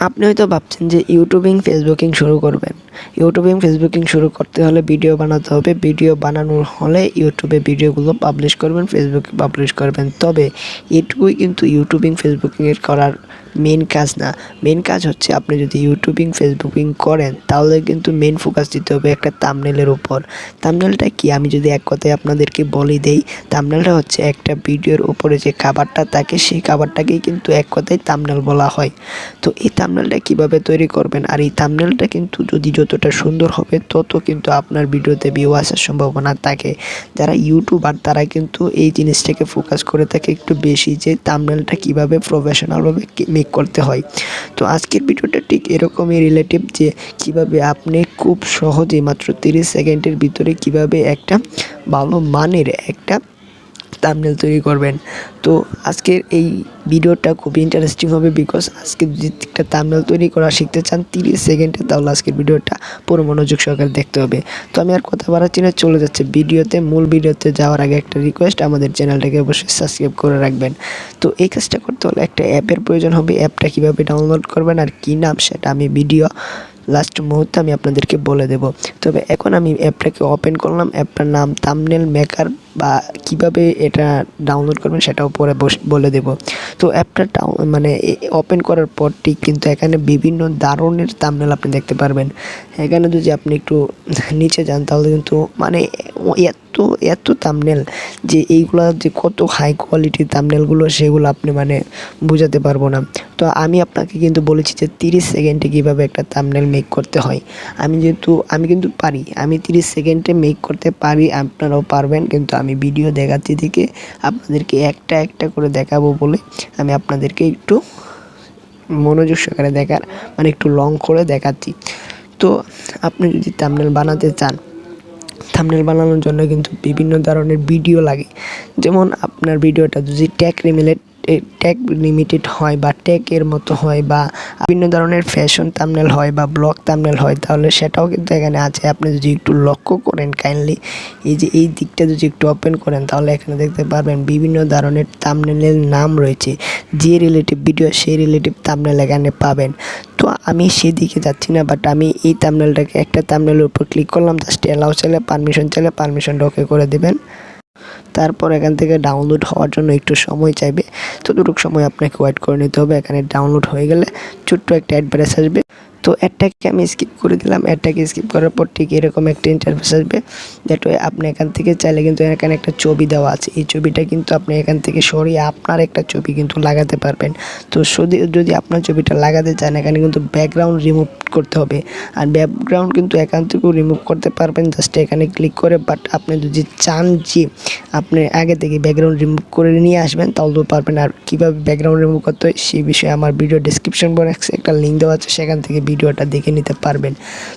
আপনি হয়তো ভাবছেন যে ইউটিউবিং ফেসবুকিং শুরু করবেন। ইউটিউবিং ফেসবুকিং শুরু করতে হলে ভিডিও বানাতে হবে। ভিডিও বানানোর হলে ইউটিউবে ভিডিওগুলো পাবলিশ করবেন, ফেসবুকে পাবলিশ করবেন। তবে এটুকুই কিন্তু ইউটিউবিং ফেসবুকিংয়ের করার মেন কাজ না। মেন কাজ হচ্ছে আপনি যদি ইউটিউবিং ফেসবুকিং করেন তাহলে কিন্তু মেন ফোকাস দিতে হবে একটা থাম্বনেইলের উপর। থাম্বনেইলটা কি আমি যদি এক কথায় আপনাদেরকে বলে দেই, থাম্বনেইলটা হচ্ছে একটা ভিডিওর উপরে যে কভারটা থাকে সেই কভারটাকেই কিন্তু এক কথায় থাম্বনেইল বলা হয়। তো এই থাম্বনেইলটা কীভাবে তৈরি করবেন, আর এই থাম্বনেইলটা কিন্তু যদি যতটা সুন্দর হবে তত কিন্তু আপনার ভিডিওতে ভিউ আসার সম্ভাবনা থাকে। যারা ইউটিউবার তারা কিন্তু এই জিনিসটাকে ফোকাস করে থাকে একটু বেশি, যে থাম্বনেইলটা কীভাবে প্রফেশনালভাবে মেক করতে হয়। তো আজকের ভিডিওটা ঠিক এরকমই রিলেটিভ, যে কিভাবে আপনি খুব সহজেই মাত্র 30 সেকেন্ডের ভিতরে কিভাবে একটা ভালো মানের একটা থাম্বনেইল তৈরি করবেন। তো আজকের এই ভিডিওটা খুবই ইন্টারেস্টিং হবে, বিকজ আজকে যদি একটা থাম্বনেইল তৈরি করা শিখতে চান 30 সেকেন্ডে, তাহলে আজকের ভিডিওটা পুরো মনোযোগ সহকারে দেখতে হবে। তো আমি আর কথা বাড়াচ্ছি না, চলে যাচ্ছে ভিডিওতে। মূল ভিডিওতে যাওয়ার আগে একটা রিকোয়েস্ট, আমাদের চ্যানেলটাকে অবশ্যই সাবস্ক্রাইব করে রাখবেন। তো এই কাজটা করতে হলে একটা অ্যাপের প্রয়োজন হবে। অ্যাপটা কীভাবে ডাউনলোড করবেন আর কী নাম সেটা আমি ভিডিও লাস্ট মুহূর্তে আমি আপনাদেরকে বলে দেব। তবে এখন আমি অ্যাপটাকে ওপেন করলাম। অ্যাপটার নাম থাম্বনেইল মেকার, বা কিভাবে এটা ডাউনলোড করবেন সেটাও পরে বলে দেব। তো অ্যাপটা ওপেন করার পর ঠিক কিন্তু এখানে বিভিন্ন ধরনের থাম্বনেইল আপনি দেখতে পারবেন। এখানে যদি আপনি একটু নিচে যান তাহলে কিন্তু এত থাম্বনেইল, যে এইগুলা যে কত হাই কোয়ালিটির থাম্বনেইলগুলো সেগুলো আপনি বোঝাতে পারবো না। তো আমি আপনাকে কিন্তু বলেছি যে 30 সেকেন্ডে কীভাবে একটা থাম্বনেইল মেক করতে হয়। আমি কিন্তু পারি, আমি 30 সেকেন্ডে মেক করতে পারি, আপনারাও পারবেন। কিন্তু আমি ভিডিও দেখাচ্ছি দেখে আপনাদেরকে একটা একটা করে দেখাবো বলে আমি আপনাদেরকে একটু মনোযোগ সহকারে দেখার একটু লং করে দেখাচ্ছি। তো আপনি যদি থাম্বনেইল বানাতে চান, থাম্বনেইল বানানোর জন্য কিন্তু বিভিন্ন ধরনের ভিডিও লাগে। যেমন আপনার ভিডিওটা যদি ট্যাগ লিমিটেড হয়, বা ট্যাগের মতো হয়, বা বিভিন্ন ধরনের ফ্যাশন থাম্বনেইল হয়, বা ব্লগ থাম্বনেইল হয়, তাহলে সেটাও কিন্তু এখানে আছে। আপনি যদি একটু লক্ষ্য করেন কাইন্ডলি, এই দিকটা যদি একটু ওপেন করেন তাহলে এখানে দেখতে পারবেন বিভিন্ন ধরনের থাম্বনেইলের নাম রয়েছে। যে রিলেটিভ ভিডিও সেই রিলেটিভ থাম্বনেইল এখানে পাবেন। তো আমি সেদিকে যাচ্ছি না, বাট আমি এই থাম্বনেইলটাকে একটা থাম্বনেইলের উপর ক্লিক করলাম, জাস্ট অ্যালাউ চাইলে পারমিশনটা ওকে করে দেবেন। তারপর এখান থেকে ডাউনলোড হওয়ার জন্য একটু সময় চাইবে, ততটুকু সময় আপনাকে ওয়েট করে নিতে হবে। এখানে ডাউনলোড হয়ে গেলে ছোট্ট একটা অ্যাডভার্টাইজ আসবে। তো অ্যাডটাকে আমি স্কিপ করে দিলাম। অ্যাডটাকে স্কিপ করার পর ঠিক এরকম একটা ইন্টারফেস আসবে, দ্যাট ওয়ে আপনি এখান থেকে চাইলে কিন্তু এখানে একটা ছবি দেওয়া আছে, এই ছবিটা কিন্তু আপনি এখান থেকে সরিয়ে আপনার একটা ছবি কিন্তু লাগাতে পারবেন। তো যদি আপনার ছবিটা লাগাতে চান, এখানে কিন্তু ব্যাকগ্রাউন্ড রিমুভ করতে হবে, আর ব্যাকগ্রাউন্ড কিন্তু এখান থেকেও রিমুভ করতে পারবেন জাস্ট এখানে ক্লিক করে। বাট আপনি যদি চান যে আপনি আগে থেকে ব্যাকগ্রাউন্ড রিমুভ করে নিয়ে আসবেন তাহলেও পারবেন। আর কীভাবে ব্যাকগ্রাউন্ড রিমুভ করতে হয় সেই বিষয়ে আমার ভিডিও ডেসক্রিপশন বক্সে একটা লিঙ্ক দেওয়া আছে, সেখান থেকে ভিডিওটা দেখে নিতে পারবেন।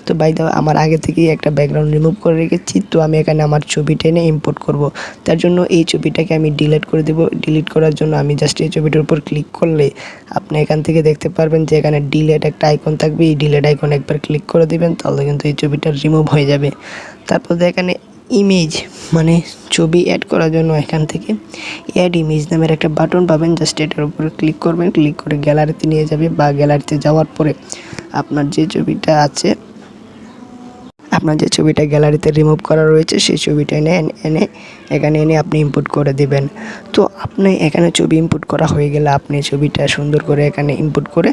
তো বাই দ্য ওয়ে আমার আগে থেকেই একটা ব্যাকগ্রাউন্ড রিমুভ করে রেখেছি। তো আমি এখানে আমার ছবিটা এনে ইম্পোর্ট করব। তার জন্য এই ছবিটাকে আমি ডিলিট করে দেব। ডিলিট করার জন্য আমি জাস্ট এই ছবিটার উপর ক্লিক করলে আপনি এখান থেকে দেখতে পারবেন যে এখানে ডিলিট একটা আইকন থাকবে। এই ডিলিট আইকন একবার ক্লিক করে দিবেন, তাহলে কিন্তু এই ছবিটা রিমুভ হয়ে যাবে। তারপর এখানে ইমেজ ছবি অ্যাড করার জন্য এখান থেকে অ্যাড ইমেজ নামের একটা বাটন পাবেন, জাস্ট এটার উপরে ক্লিক করবেন। ক্লিক করে গ্যালারিতে নিয়ে যাবে, বা গ্যালারিতে যাওয়ার পরে আপনার যে ছবিটা গ্যালারিতে রিমুভ করা রয়েছে সেই ছবিটা এখানে এনে আপনি ইম্পোর্ট করে দিবেন। তো আপনি এখানে ছবি ইম্পোর্ট করা হয়ে গেলে আপনি ছবিটা সুন্দর করে এখানে ইম্পোর্ট করে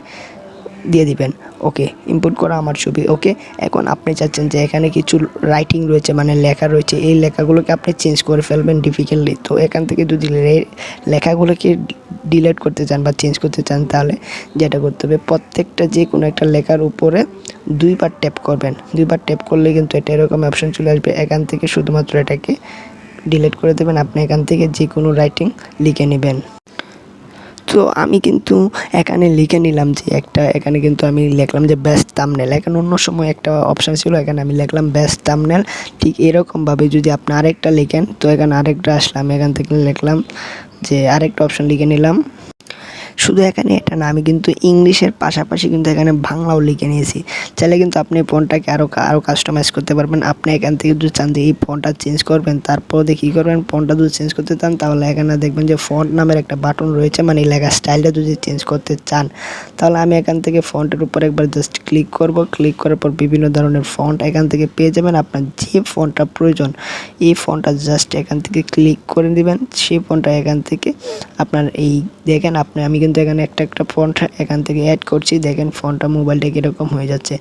দিয়ে দিবেন। ওকে, ইম্পোর্ট করা আমার ছবি ওকে। এখন আপনি চাচ্ছেন যে এখানে কিছু রাইটিং রয়েছে, লেখা রয়েছে, এই লেখাগুলোকে আপনি চেঞ্জ করে ফেলবেন ডিফিকাল্টলি। তো এখান থেকে যদি লেখাগুলোকে ডিলিট করতে চান বা চেঞ্জ করতে চান, তাহলে যেটা করতে হবে, প্রত্যেকটা যে কোনো একটা লেখার উপরে দুইবার ট্যাপ করবেন। দুইবার ট্যাপ করলে কিন্তু এটা এরকম অপশন চলে আসবে। এখান থেকে শুধুমাত্র এটাকে ডিলিট করে দেবেন। আপনি এখান থেকে যে কোনো রাইটিং লিখে নেবেন। তো আমি কিন্তু এখানে লিখে নিলাম যে এখানে কিন্তু আমি লিখলাম যে বেস্ট থাম্বনেল। এখানে অন্য সময় একটা অপশান ছিল, এখানে আমি লিখলাম বেস্ট থাম্বনেল। ঠিক এরকমভাবে যদি আপনি আরেকটা লিখেন, তো এখানে আরেকটা আসলাম, এখান থেকে লিখলাম যে আরেকটা অপশান লিখে নিলাম শুধু এখানে এটা না, আমি কিন্তু ইংলিশের পাশাপাশি কিন্তু এখানে বাংলাও লিখে নিয়েছি। চাইলে কিন্তু আপনি ফন্টটাকে আরও কাস্টমাইজ করতে পারবেন। আপনি এখান থেকে যদি চান যে এই ফন্টটা চেঞ্জ করবেন, তারপর দিয়ে কী করবেন, ফন্টটা যদি চেঞ্জ করতে চান তাহলে এখানে দেখবেন যে ফন্ট নামের একটা বাটন রয়েছে, মানে লেখার স্টাইলটা যদি চেঞ্জ করতে চান তাহলে আমি এখান থেকে ফন্টের উপর একবার জাস্ট ক্লিক করব। ক্লিক করার পর বিভিন্ন ধরনের ফন্ট এখান থেকে পেয়ে যাবেন। আপনার যে ফন্টটা প্রয়োজন এই ফন্টটা জাস্ট এখান থেকে ক্লিক করে দিবেন। সেই ফন্টটা এখান থেকে আপনার এই দেখেন আমি কিন্তু এখানে একটা ফন্ট এখান থেকে অ্যাড করছি। দেখেন ফন্টটা মোবাইলটা কীরকম হয়ে যাচ্ছে।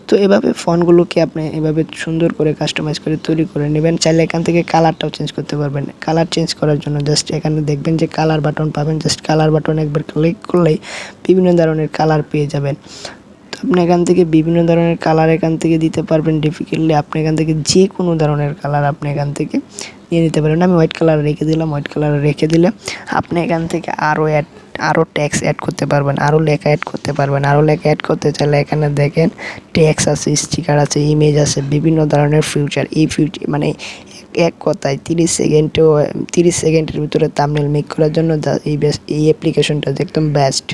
তো এভাবে ফন্টগুলোকে আপনি এভাবে সুন্দর করে কাস্টমাইজ করে তৈরি করে নেবেন। চাইলে এখান থেকে কালারটাও চেঞ্জ করতে পারবেন। কালার চেঞ্জ করার জন্য জাস্ট এখানে দেখবেন যে কালার বাটন পাবেন। জাস্ট কালার বাটন একবার ক্লিক করলেই বিভিন্ন ধরনের কালার পেয়ে যাবেন। তো আপনি এখান থেকে বিভিন্ন ধরনের কালার এখান থেকে দিতে পারবেন। ডিফিকাল্টলি আপনি এখান থেকে যে কোনো ধরনের কালার আপনি এখান থেকে নিয়ে নিতে পারেন। আমি হোয়াইট কালার রেখে দিলাম। হোয়াইট কালার রেখে দিলে আপনি এখান থেকে আরও টেক্সট অ্যাড করতে পারবেন, আরও লেখা অ্যাড করতে পারবেন। আরও লেখা অ্যাড করতে চাইলে এখানে দেখেন টেক্সট আছে, স্টিকার আছে, ইমেজ আছে, বিভিন্ন ধরনের ফিউচার। এই মানে এক কথায় 30 সেকেন্ডের ভিতরে থাম্বনেল মেক করার জন্য এই অ্যাপ্লিকেশনটা একদম বেস্ট।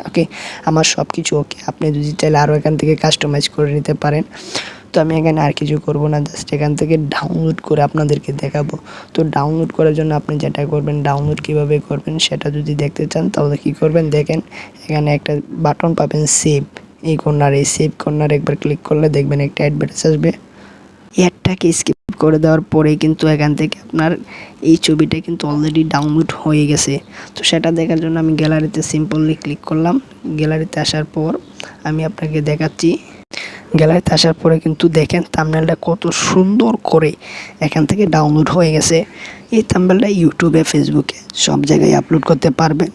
ওকে, আমার সব কিছু ওকে। আপনি যদি চাইলে আরও এখান থেকে কাস্টমাইজ করে নিতে পারেন। তো আমি এখানে আর কিছু করব না, জাস্ট এখান থেকে ডাউনলোড করে আপনাদেরকে দেখাবো। তো ডাউনলোড করার জন্য আপনি যেটা করবেন, ডাউনলোড কীভাবে করবেন সেটা যদি দেখতে চান তাহলে কী করবেন, দেখেন এখানে একটা বাটন পাবেন সেভ, এই কর্নারে, এই সেভ কর্নারে একবার ক্লিক করলে দেখবেন একটা অ্যাডভার্টাইজ আসবে। অ্যাডটাকে স্কিপ করে দেওয়ার পরেই কিন্তু এখান থেকে আপনার এই ছবিটা কিন্তু অলরেডি ডাউনলোড হয়ে গেছে। তো সেটা দেখার জন্য আমি গ্যালারিতে সিম্পলি ক্লিক করলাম। গ্যালারিতে আসার পর আমি আপনাকে দেখাচ্ছি। গ্যালারিতে আসার পরে কিন্তু দেখেন থাম্বনেলটা কত সুন্দর করে এখান থেকে ডাউনলোড হয়ে গেছে। এই থাম্বনেলটা ইউটিউবে, ফেসবুকে সব জায়গায় আপলোড করতে পারবেন।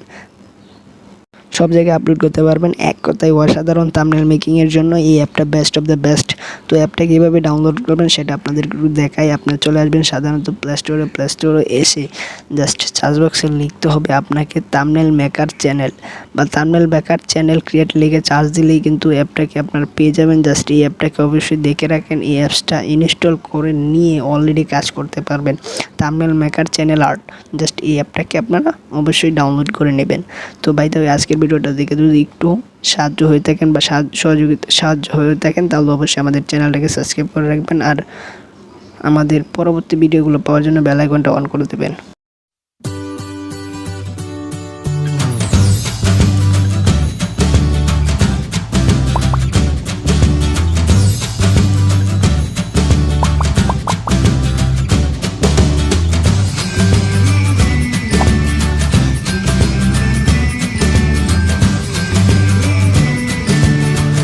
এক কথায় অসাধারণ থাম্বনেল মেকিংয়ের জন্য এই অ্যাপটা বেস্ট অফ দ্য বেস্ট। তো অ্যাপটা কীভাবে ডাউনলোড করবেন সেটা আপনাদেরকে একটু দেখাই। আপনারা চলে আসবেন সাধারণত প্লে স্টোরে এসে জাস্ট সার্চ বক্সে লিখতে হবে আপনাকে থাম্বনেল মেকার চ্যানেল বা থাম্বনেল মেকার চ্যানেল ক্রিয়েট লিখে চার্জ দিলেই কিন্তু অ্যাপটাকে আপনারা পেয়ে যাবেন। জাস্ট এই অ্যাপটাকে অবশ্যই দেখে রাখেন, এই অ্যাপসটা ইনস্টল করে নিয়ে অলরেডি কাজ করতে পারবেন। Thumbnail maker channel art, just এই অ্যাপটাকে আপনারা অবশ্যই ডাউনলোড করে নেবেন। তো বাই দ্য ওয়ে, আজকের ভিডিওটা দেখে যদি একটু সাহায্য হয়ে থাকেন বা সাহায্য হয়ে থাকেন তাহলে অবশ্যই আমাদের চ্যানেলটাকে সাবস্ক্রাইব করে রাখবেন আর আমাদের পরবর্তী ভিডিওগুলো পাওয়ার জন্য বেল আইকনটা অন করে দেবেন।